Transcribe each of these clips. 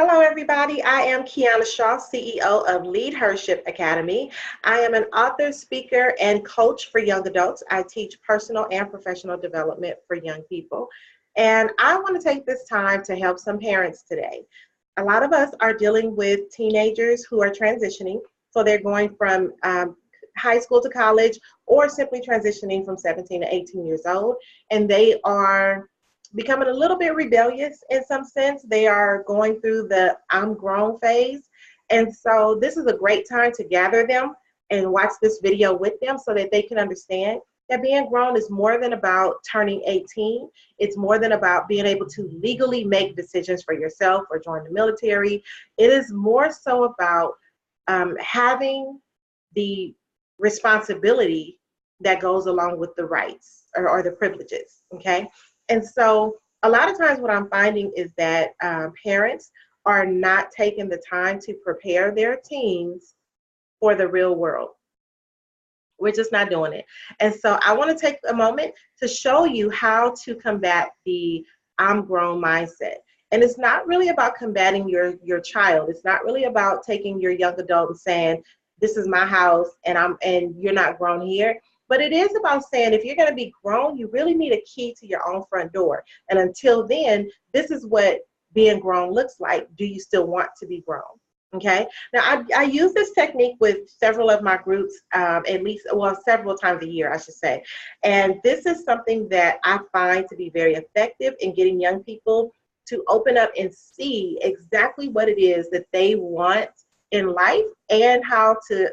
Hello, everybody. I am Kiana Shaw, CEO of Lead Hership Academy. I am an author, speaker, and coach for young adults. I teach personal and professional development for young people. And I want to take this time to help some parents today. A lot of us are dealing with teenagers who are transitioning. So they're going from high school to college or simply transitioning from 17 to 18 years old. And they are becoming a little bit rebellious in some sense. They are going through the I'm grown phase. And so this is a great time to gather them and watch this video with them so that they can understand that being grown is more than about turning 18. It's more than about being able to legally make decisions for yourself or join the military. It is more so about having the responsibility that goes along with the rights or the privileges, okay? And so a lot of times what I'm finding is that parents are not taking the time to prepare their teens for the real world. We're just not doing it. And so I want to take a moment to show you how to combat the I'm grown mindset. And it's not really about combating your child. It's not really about taking your young adult and saying, this is my house and you're not grown here. But it is about saying if you're going to be grown, you really need a key to your own front door. And until then, this is what being grown looks like. Do you still want to be grown? Okay. Now, I use this technique with several of my groups, at least, well, several times a year, I should say. And this is something that I find to be very effective in getting young people to open up and see exactly what it is that they want in life and how to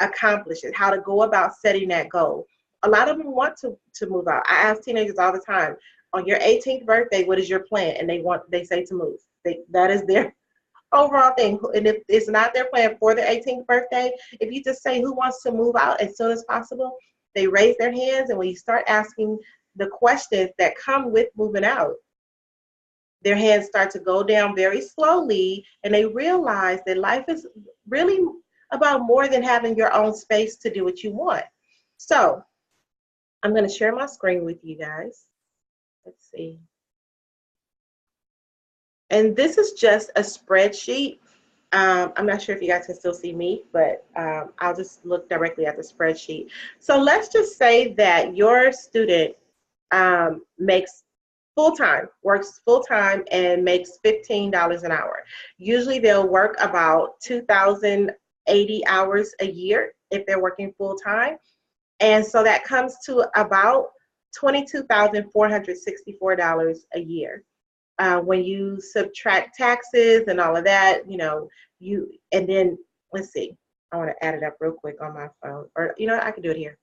accomplish it, how to go about setting that goal. A lot of them want to move out. I ask teenagers all the time, on your 18th birthday, what is your plan? And they say to move. That is their overall thing. And if it's not their plan for their 18th birthday, if you just say who wants to move out as soon as possible, they raise their hands. And when you start asking the questions that come with moving out, their hands start to go down very slowly, and they realize that life is really about more than having your own space to do what you want. So I'm going to share my screen with you guys. Let's see. And this is just a spreadsheet. I'm not sure if you guys can still see me, but I'll just look directly at the spreadsheet. So let's just say that your student works full-time and makes $15 an hour. Usually they'll work about 2,080 hours a year if they're working full-time. And so that comes to about $22,464 a year. When you subtract taxes and all of that, and then let's see, I want to add it up real quick on my phone, or I can do it here.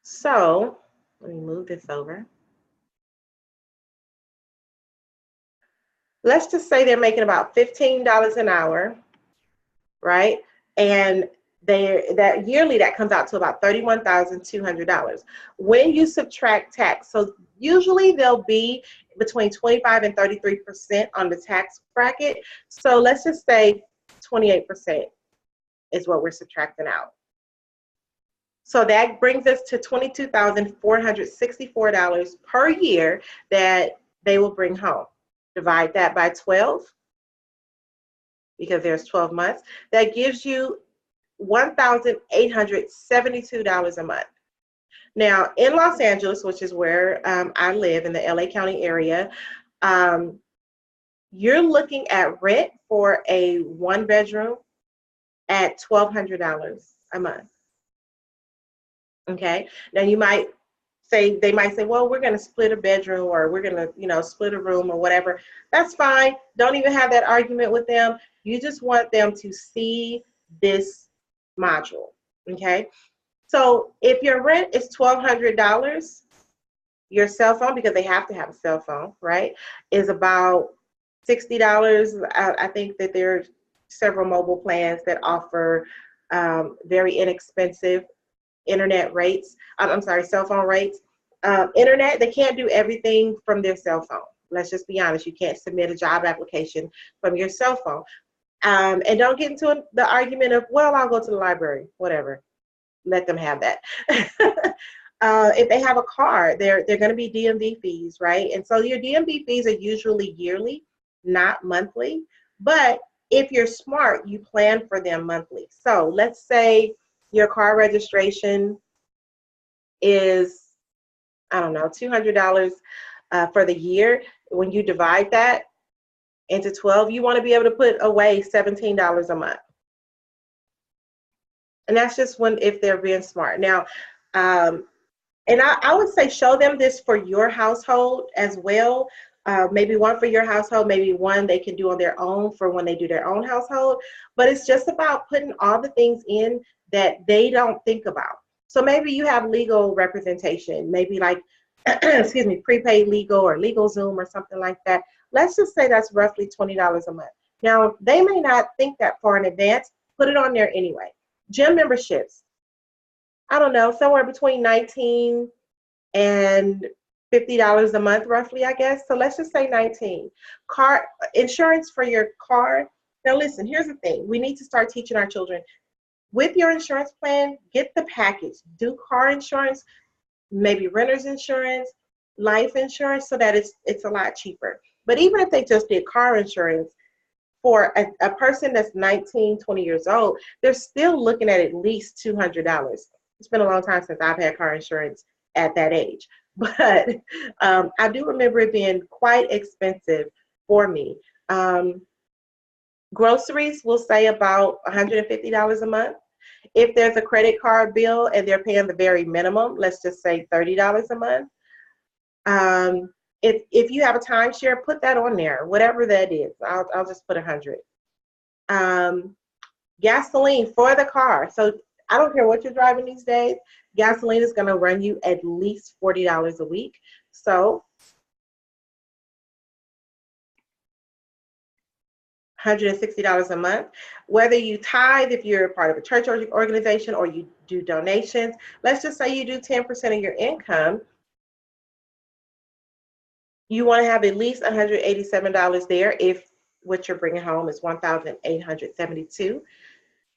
So let me move this over. Let's just say they're making about $15 an hour, right? And that yearly, that comes out to about $31,200. When you subtract tax, so usually they'll be between 25 and 33% on the tax bracket. So let's just say 28% is what we're subtracting out. So that brings us to $22,464 per year that they will bring home. Divide that by 12, because there's 12 months. That gives you $1,872 a month. Now, in Los Angeles, which is where I live in the LA County area, you're looking at rent for a one-bedroom at $1,200 a month. Okay. Now they might say, well, we're going to split a bedroom, or we're going to, split a room or whatever. That's fine. Don't even have that argument with them. You just want them to see this module. Okay. So if your rent is $1,200, your cell phone, because they have to have a cell phone, right, is about $60. I think that there are several mobile plans that offer very inexpensive internet rates. Cell phone rates. Internet, they can't do everything from their cell phone. Let's just be honest. You can't submit a job application from your cell phone. And don't get into the argument of, well, I'll go to the library, whatever. Let them have that. If they have a car, they're going to be DMV fees, right? And so your DMV fees are usually yearly, not monthly. But if you're smart, you plan for them monthly. So let's say your car registration is, I don't know, $200 for the year. When you divide that into 12, you want to be able to put away $17 a month. And that's just when, if they're being smart. Now, and I would say show them this for your household as well. Maybe one for your household, maybe one they can do on their own for when they do their own household. But it's just about putting all the things in that they don't think about. So maybe you have legal representation, maybe like, excuse me, prepaid legal or LegalZoom or something like that. Let's just say that's roughly $20 a month. Now, they may not think that far in advance. Put it on there anyway. Gym memberships, I don't know, somewhere between 19 and $50 a month, roughly, I guess. So let's just say 19. Car insurance for your car. Now, listen, here's the thing. We need to start teaching our children with your insurance plan, get the package. Do car insurance, maybe renter's insurance, life insurance, so that it's a lot cheaper. But even if they just did car insurance, for a person that's 19, 20 years old, they're still looking at least $200. It's been a long time since I've had car insurance at that age. But I do remember it being quite expensive for me. Groceries, we'll say about $150 a month. If there's a credit card bill and they're paying the very minimum, let's just say $30 a month. If you have a timeshare, put that on there, whatever that is. I'll just put 100. Gasoline for the car. So I don't care what you're driving these days. Gasoline is going to run you at least $40 a week. So $160 a month. Whether you tithe, if you're a part of a church organization, or you do donations, let's just say you do 10% of your income. You want to have at least $187 there if what you're bringing home is $1,872.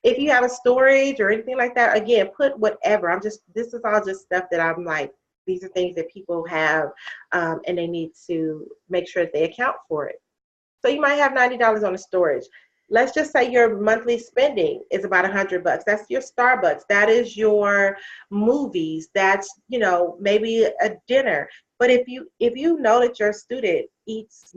If you have a storage or anything like that, again, put whatever. This is all just stuff that I'm like, these are things that people have, and they need to make sure that they account for it. So you might have $90 on the storage. Let's just say your monthly spending is about $100. That's your Starbucks. That is your movies. That's, maybe a dinner. But if you know that your student eats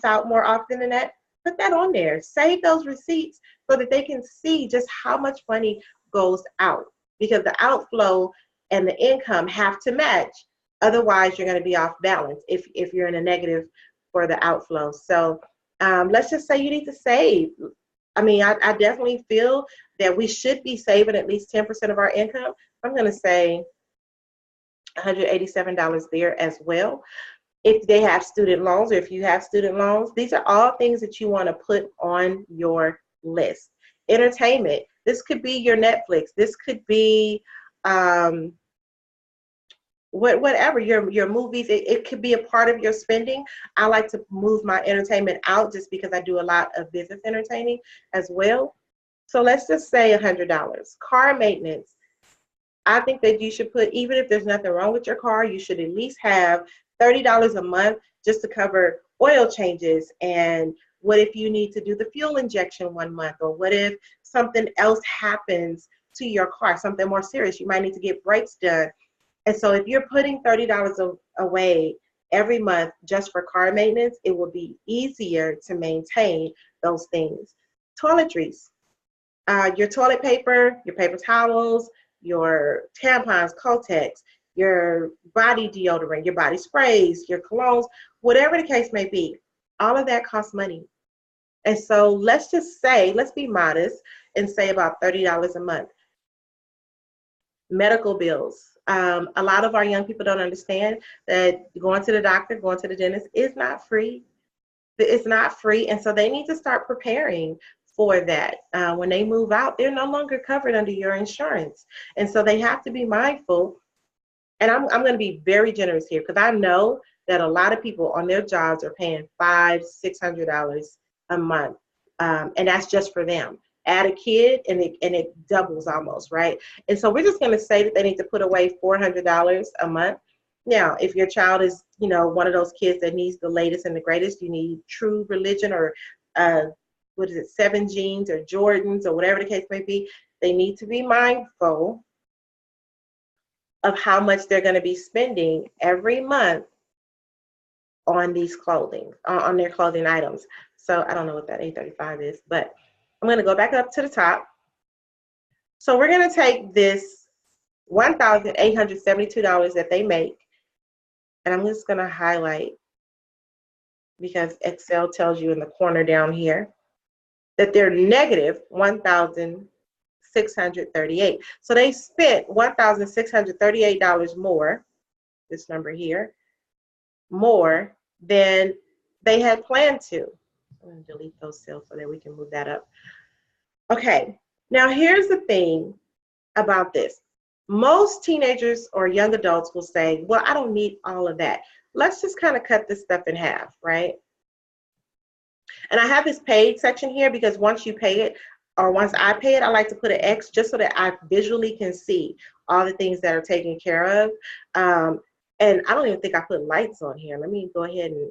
out more often than that, put that on there. Save those receipts so that they can see just how much money goes out, because the outflow and the income have to match. Otherwise, you're going to be off balance if you're in a negative for the outflow. So let's just say you need to save. I mean, I definitely feel that we should be saving at least 10% of our income. I'm going to say $187 there as well. If they have student loans, or if you have student loans, these are all things that you want to put on your list. Entertainment. This could be your Netflix. This could be whatever, your movies. It could be a part of your spending. I like to move my entertainment out just because I do a lot of business entertaining as well. So let's just say $100. Car maintenance. I think that you should put, even if there's nothing wrong with your car, you should at least have $30 a month just to cover oil changes. And what if you need to do the fuel injection one month? Or what if something else happens to your car, something more serious? You might need to get brakes done. And so if you're putting $30 away every month just for car maintenance, it will be easier to maintain those things. Toiletries. Your toilet paper, your paper towels, your tampons, Kotex, your body deodorant, your body sprays, your colognes, whatever the case may be, all of that costs money. And so let's be modest and say about $30 a month. Medical bills. A lot of our young people don't understand that going to the doctor, going to the dentist is not free. It's not free. And so they need to start preparing for that. When they move out, they're no longer covered under your insurance. And so they have to be mindful. And I'm going to be very generous here, because I know that a lot of people on their jobs are paying $500-$600 a month. And that's just for them. add a kid and it doubles almost, right? And so we're just going to say that they need to put away $400 a month. Now, if your child is, one of those kids that needs the latest and the greatest, you need True Religion or what is it, Seven Jeans or Jordans or whatever the case may be, they need to be mindful of how much they're going to be spending every month on these clothing, on their clothing items. So I don't know what that 835 is, but I'm going to go back up to the top. So we're going to take this $1,872 that they make, and I'm just going to highlight, because Excel tells you in the corner down here that they're negative 1,638. So they spent $1,638 more, this number here, more than they had planned to. I'm going to delete those cells so that we can move that up. Okay, now here's the thing about this. Most teenagers or young adults will say, well, I don't need all of that. Let's just kind of cut this stuff in half, right? And I have this paid section here because once you pay it, or once I pay it, I like to put an X just so that I visually can see all the things that are taken care of. And I don't even think I put lights on here. Let me go ahead and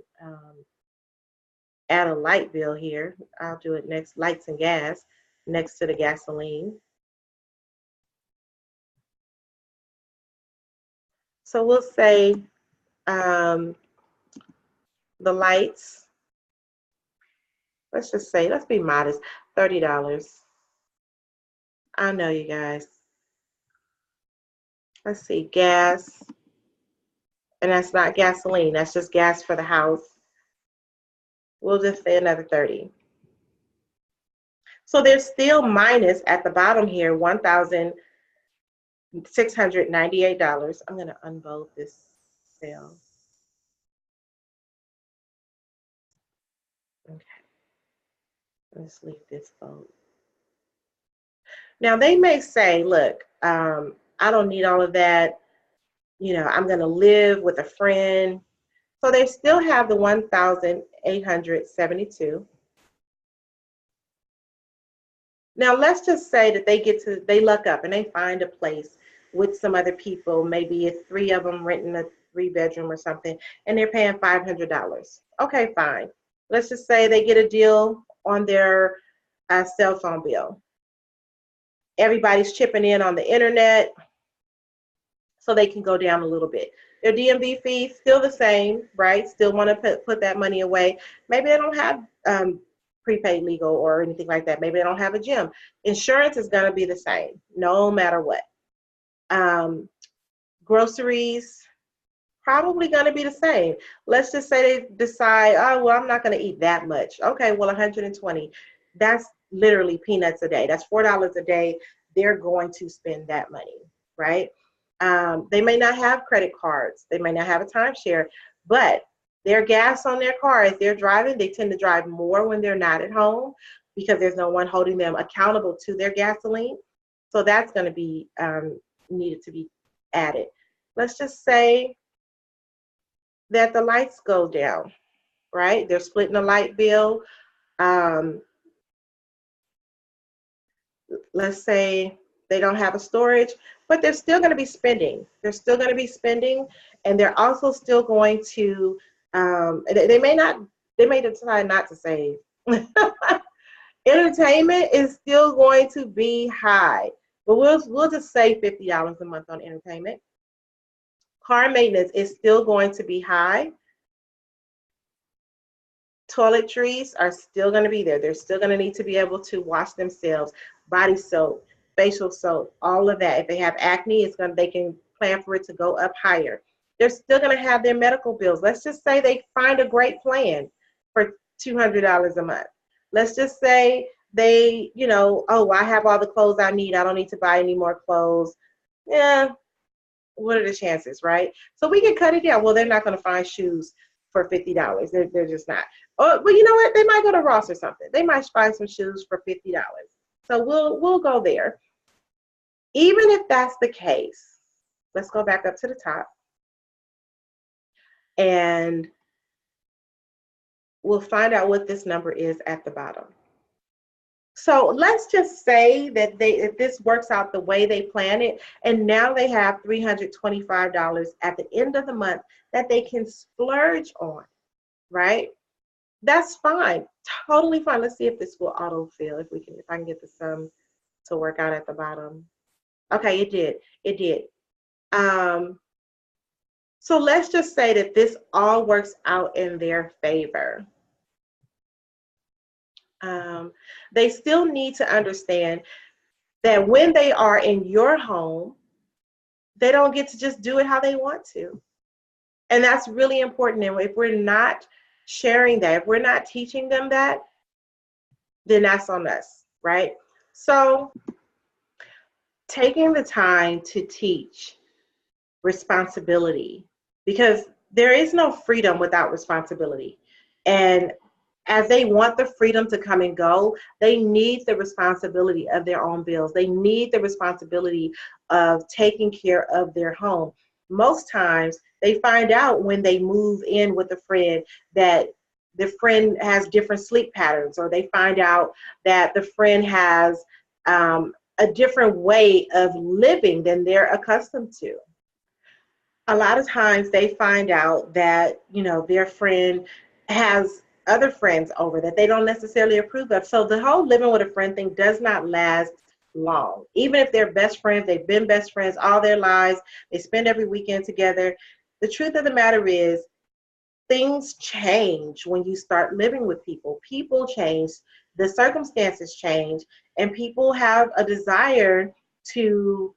add a light bill here. I'll do it next, lights and gas, next to the gasoline. So we'll say the lights, let's just say, let's be modest, $30. I know, you guys. Let's see, gas, and that's not gasoline, that's just gas for the house. We'll just say another 30. So there's still minus at the bottom here, $1,698. I'm going to unbold this cell. Okay. Let's leave this bold. Now they may say, look, I don't need all of that. I'm going to live with a friend. So they still have the 1,872. Now let's just say that they luck up and they find a place with some other people, maybe it's 3 of them renting a 3-bedroom or something, and they're paying $500. Okay, fine. Let's just say they get a deal on their cell phone bill. Everybody's chipping in on the internet, so they can go down a little bit. Their DMV fees still the same, right? Still want to put that money away. Maybe they don't have prepaid legal or anything like that. Maybe they don't have a gym. Insurance is going to be the same, no matter what. Groceries, probably going to be the same. Let's just say they decide, oh, well, I'm not going to eat that much. Okay, well, 120. That's literally peanuts a day. That's $4 a day. They're going to spend that money, right? They may not have credit cards. They may not have a timeshare, but their gas on their car, as they're driving, they tend to drive more when they're not at home because there's no one holding them accountable to their gasoline. So that's going to be needed to be added. Let's just say that the lights go down, right? They're splitting a light bill. Let's say they don't have a storage, but they're still going to be spending. They're still going to be spending, and they're also still going to, they may decide not to save. Entertainment is still going to be high, but we'll just say $50 a month on entertainment. Car maintenance is still going to be high. Toiletries are still going to be there. They're still going to need to be able to wash themselves. Body soap, facial soap, all of that. If they have acne, they can plan for it to go up higher. They're still going to have their medical bills. Let's just say they find a great plan for $200 a month. Let's just say they, oh, I have all the clothes I need. I don't need to buy any more clothes. Yeah, what are the chances, right? So we can cut it down. Well, they're not going to find shoes for $50. They're just not. Oh, well, you know what? They might go to Ross or something. They might find some shoes for $50. So we'll go there. Even if that's the case, let's go back up to the top. And we'll find out what this number is at the bottom. So let's just say that if this works out the way they plan it, and now they have $325 at the end of the month that they can splurge on, right? That's fine, totally fine. Let's see if this will autofill. If I can get the sum to work out at the bottom. Okay, it did. Um, so let's just say that this all works out in their favor. They still need to understand that when they are in your home, they don't get to just do it how they want to. And that's really important. And if we're not sharing that, if we're not teaching them that, then that's on us, right? So taking the time to teach responsibility, because there is no freedom without responsibility. And as they want the freedom to come and go, they need the responsibility of their own bills. They need the responsibility of taking care of their home. Most times they find out when they move in with a friend that the friend has different sleep patterns, or they find out that the friend has a different way of living than they're accustomed to. A lot of times they find out that, their friend has other friends over that they don't necessarily approve of. So the whole living with a friend thing does not last long. Even if they're best friends, they've been best friends all their lives, they spend every weekend together. The truth of the matter is, things change when you start living with people. People change, the circumstances change, and people have a desire to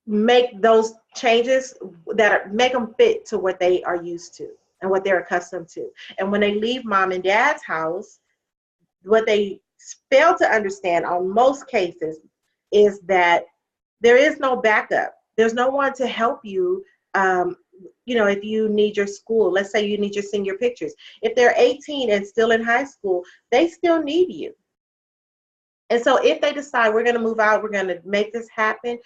make those changes make them fit to what they are used to and what they're accustomed to. And when they leave mom and dad's house, what they fail to understand on most cases is that there is no backup. There's no one to help you. If you need your school, let's say you need your senior pictures. If they're 18 and still in high school, they still need you. And so if they decide we're going to move out, we're going to make this happen,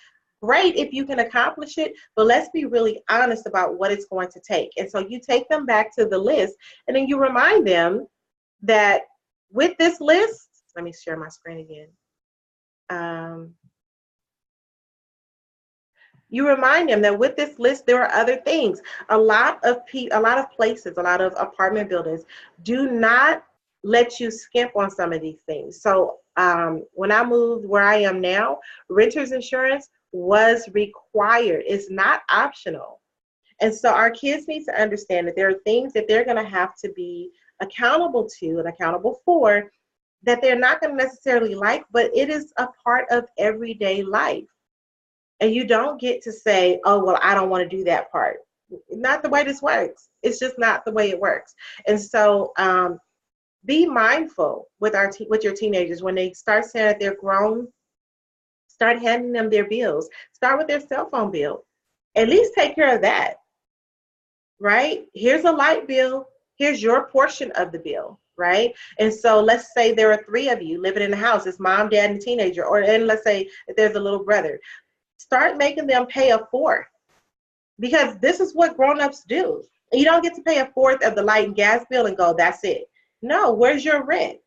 great if you can accomplish it, but let's be really honest about what it's going to take. And so you take them back to the list, and then you remind them that with this list, let me share my screen again. You remind them that with this list, there are other things. A lot of places, a lot of apartment buildings do not let you skimp on some of these things. So when I moved where I am now, renter's insurance was required. It's not optional. And so our kids need to understand that there are things that they're going to have to be accountable to and accountable for that they're not going to necessarily like, but it is a part of everyday life. And you don't get to say, oh, well, I don't want to do that part. Not the way this works. It's just not the way it works. And so be mindful with your teenagers when they start saying that they're grown. Start handing them their bills. Start with their cell phone bill. At least take care of that, right? Here's a light bill. Here's your portion of the bill, right? And so let's say there are 3 of you living in the house. It's mom, dad, and a teenager. And let's say that there's a little brother. Start making them pay a fourth, because this is what grown-ups do. You don't get to pay a fourth of the light and gas bill and go, that's it. No, where's your rent?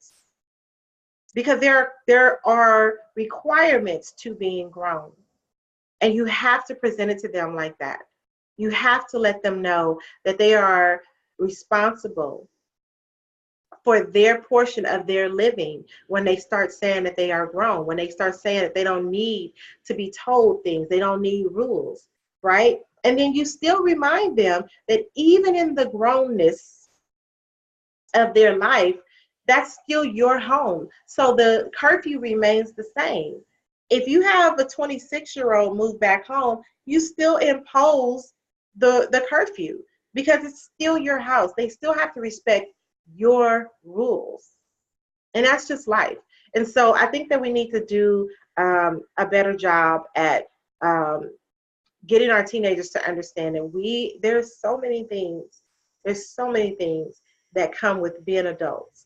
Because there are requirements to being grown, and you have to present it to them like that. You have to let them know that they are responsible for their portion of their living when they start saying that they are grown, when they start saying that they don't need to be told things, they don't need rules, right? And then you still remind them that even in the grownness of their life, that's still your home. So the curfew remains the same. If you have a 26-year-old move back home, you still impose the curfew, because it's still your house. They still have to respect your rules. And that's just life. And so I think that we need to do a better job at getting our teenagers to understand that there's so many things that come with being adults.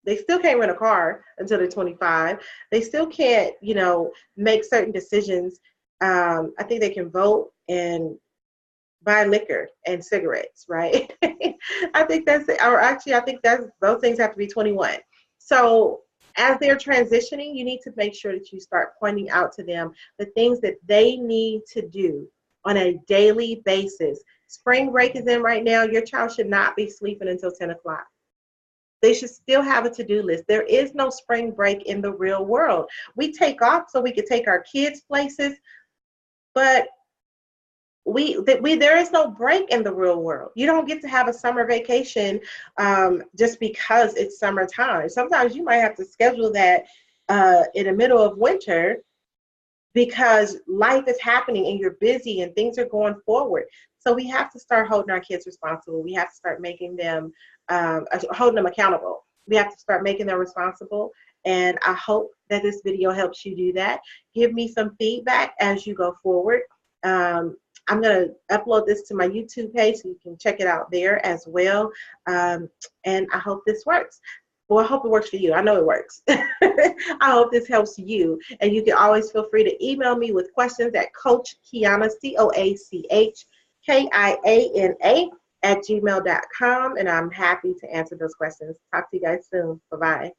They still can't rent a car until they're 25. They still can't, make certain decisions. I think they can vote and buy liquor and cigarettes, right? I think that's it. Or actually, I think those things have to be 21. So As they're transitioning, you need to make sure that you start pointing out to them the things that they need to do on a daily basis. Spring break is in right now. Your child should not be sleeping until 10 o'clock. They should still have a to-do list. There is no spring break in the real world. We take off so we can take our kids places, but there is no break in the real world. You don't get to have a summer vacation just because it's summertime. Sometimes you might have to schedule that in the middle of winter because life is happening and you're busy and things are going forward. So we have to start holding our kids responsible. We have to start making them, holding them accountable. We have to start making them responsible. And I hope that this video helps you do that. Give me some feedback as you go forward. I'm going to upload this to my YouTube page so you can check it out there as well. And I hope this works. Well, I hope it works for you. I know it works. I hope this helps you. And you can always feel free to email me with questions at Coach Kiana, CoachKiana @gmail.com. And I'm happy to answer those questions. Talk to you guys soon. Bye-bye.